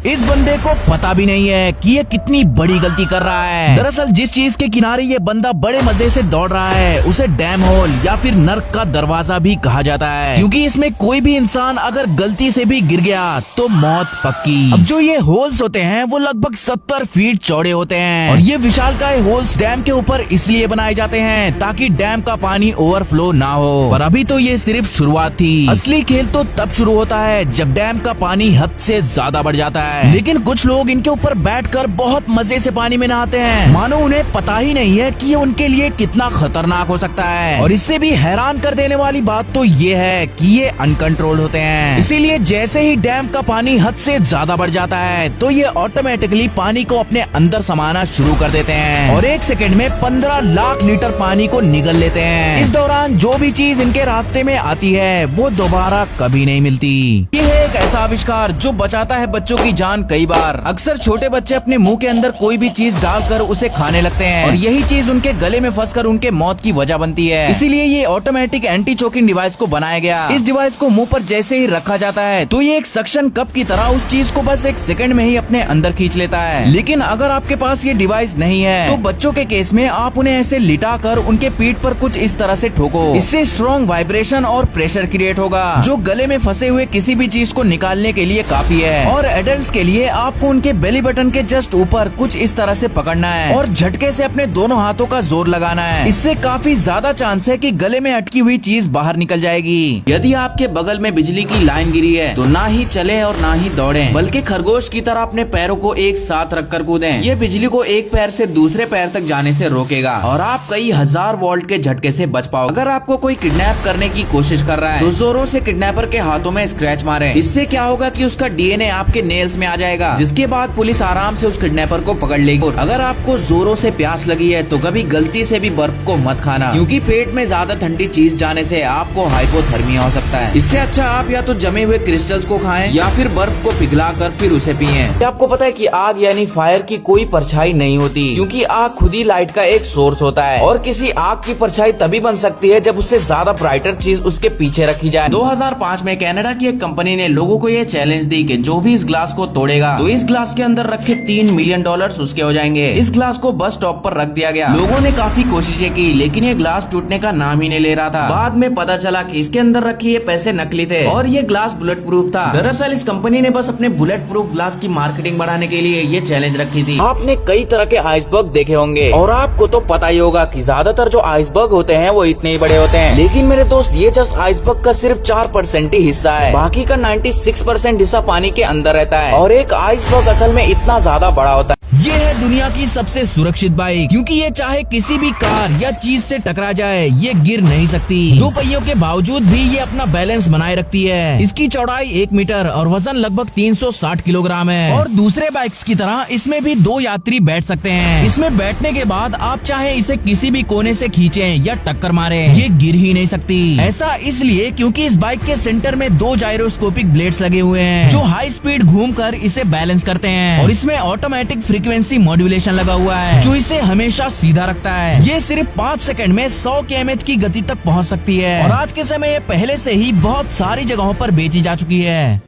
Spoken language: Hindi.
इस बंदे को पता भी नहीं है कि ये कितनी बड़ी गलती कर रहा है। दरअसल जिस चीज के किनारे ये बंदा बड़े मजे से दौड़ रहा है उसे डैम होल या फिर नर्क का दरवाजा भी कहा जाता है, क्योंकि इसमें कोई भी इंसान अगर गलती से भी गिर गया तो मौत पक्की। अब जो ये होल्स होते हैं वो लगभग 70 फीट चौड़े होते हैं और ये विशालकाय होल्स डैम के ऊपर इसलिए बनाए जाते हैं ताकि डैम का पानी ओवरफ्लो ना हो। पर अभी तो ये सिर्फ शुरुआत थी, असली खेल तो तब शुरू होता है जब डैम का पानी हद से ज्यादा बढ़ जाता है। लेकिन कुछ लोग इनके ऊपर बैठकर बहुत मजे से पानी में नहाते हैं, मानो उन्हें पता ही नहीं है कि ये उनके लिए कितना खतरनाक हो सकता है। और इससे भी हैरान कर देने वाली बात तो ये है कि ये अनकंट्रोल्ड होते हैं, इसीलिए जैसे ही डैम का पानी हद से ज्यादा बढ़ जाता है तो ये ऑटोमेटिकली पानी को अपने अंदर समाना शुरू कर देते हैं और 1 सेकंड में 15 लाख लीटर पानी को निगल लेते हैं। इस दौरान जो भी चीज इनके रास्ते में आती है वो दोबारा कभी नहीं मिलती। ये है एक ऐसा आविष्कार जो बचाता है बच्चों की जान कई बार। अक्सर छोटे बच्चे अपने मुंह के अंदर कोई भी चीज डालकर उसे खाने लगते हैं और यही चीज उनके गले में फंसकर उनके मौत की वजह बनती है। इसीलिए ये ऑटोमेटिक एंटी चोकिंग डिवाइस को बनाया गया। इस डिवाइस को मुंह पर जैसे ही रखा जाता है तो ये एक सक्शन कप की तरह उस चीज को बस 1 सेकंड में ही अपने अंदर खींच लेता है। लेकिन अगर आपके पास ये डिवाइस नहीं है तो बच्चों के केस में आप उन्हें ऐसे लिटा कर उनके पीठ पर कुछ इस तरह से ठोको। इससे स्ट्रॉन्ग वाइब्रेशन और प्रेशर क्रिएट होगा जो गले में फंसे हुए किसी भी चीज को निकालने के लिए काफी है। और एडल्ट्स के लिए आपको उनके बेली बटन के जस्ट ऊपर कुछ इस तरह से पकड़ना है और झटके से अपने दोनों हाथों का जोर लगाना है। इससे काफी ज्यादा चांस है कि गले में अटकी हुई चीज बाहर निकल जाएगी। यदि आपके बगल में बिजली की लाइन गिरी है तो ना ही चले और ना ही दौड़ें, बल्कि खरगोश की तरह अपने पैरों को एक साथ रखकर कूदें। ये बिजली को एक पैर से दूसरे पैर तक जाने से रोकेगा और आप कई हजार वोल्ट के झटके से बच पाओ। अगर आपको कोई किडनैप करने की कोशिश कर रहा है तो जोरों से किडनैपर के हाथों में स्क्रैच मारें। इससे क्या होगा कि उसका डीएनए आपके नेल्स में आ जाएगा, जिसके बाद पुलिस आराम से उस किडनैपर को पकड़ लेगी। अगर आपको जोरों से प्यास लगी है तो कभी गलती से भी बर्फ को मत खाना, क्योंकि पेट में ज्यादा ठंडी चीज जाने से आपको हाइपोथर्मिया हो सकता है। इससे अच्छा आप या तो जमे हुए क्रिस्टल्स को खाएं या फिर बर्फ को पिघलाकर फिर उसे पिएं। आपको पता है कि आग यानी फायर की कोई परछाई नहीं होती, क्योंकि आग खुद ही लाइट का एक सोर्स होता है और किसी आग की परछाई तभी बन सकती है जब उससे ज्यादा ब्राइटर चीज उसके पीछे रखी जाए। 2005 में कनाडा की एक कंपनी ने लोगों को ये चैलेंज दी कि जो भी इस ग्लास को तोड़ेगा तो इस ग्लास के अंदर रखे $3 मिलियन उसके हो जाएंगे। इस ग्लास को बस स्टॉप पर रख दिया गया। लोगों ने काफी कोशिशें की लेकिन ये ग्लास टूटने का नाम ही नहीं ले रहा था। बाद में पता चला कि इसके अंदर रखे ये पैसे नकली थे और ये ग्लास बुलेट प्रूफ था। दरअसल इस कंपनी ने बस अपने बुलेट प्रूफ ग्लास की मार्केटिंग बढ़ाने के लिए ये चैलेंज रखी थी। आपने कई तरह के आइसबर्ग देखे होंगे और आपको तो पता ही होगा कि ज्यादातर जो आइसबर्ग होते हैं वो इतने ही बड़े होते हैं। लेकिन मेरे दोस्त ये जस्ट आइसबर्ग का सिर्फ 4% ही हिस्सा है, बाकी का 96% हिस्सा पानी के अंदर रहता है और एक आइसबर्ग असल में इतना ज्यादा बड़ा होता है। ये है दुनिया की सबसे सुरक्षित बाइक, क्योंकि ये चाहे किसी भी कार या चीज से टकरा जाए ये गिर नहीं सकती। 2 पहियों के बावजूद भी ये अपना बैलेंस बनाए रखती है। इसकी चौड़ाई 1 मीटर और वजन लगभग 360 किलोग्राम है और दूसरे बाइक्स की तरह इसमें भी 2 यात्री बैठ सकते हैं। इसमें बैठने के बाद आप चाहे इसे किसी भी कोने से खींचें या टक्कर मारें, ये गिर ही नहीं सकती। ऐसा इसलिए क्योंकि इस बाइक के सेंटर में 2 जायरोस्कोपिक ब्लेड्स लगे हुए हैं जो हाई स्पीड घूमकर इसे बैलेंस करते हैं और इसमें ऑटोमेटिक फ्रीक्वेंसी मॉड्यूलेशन लगा हुआ है जो इसे हमेशा सीधा रखता है। ये सिर्फ 5 सेकंड में 100 km की गति तक पहुंच सकती है और आज के समय ये पहले से ही बहुत सारी जगहों पर बेची जा चुकी है।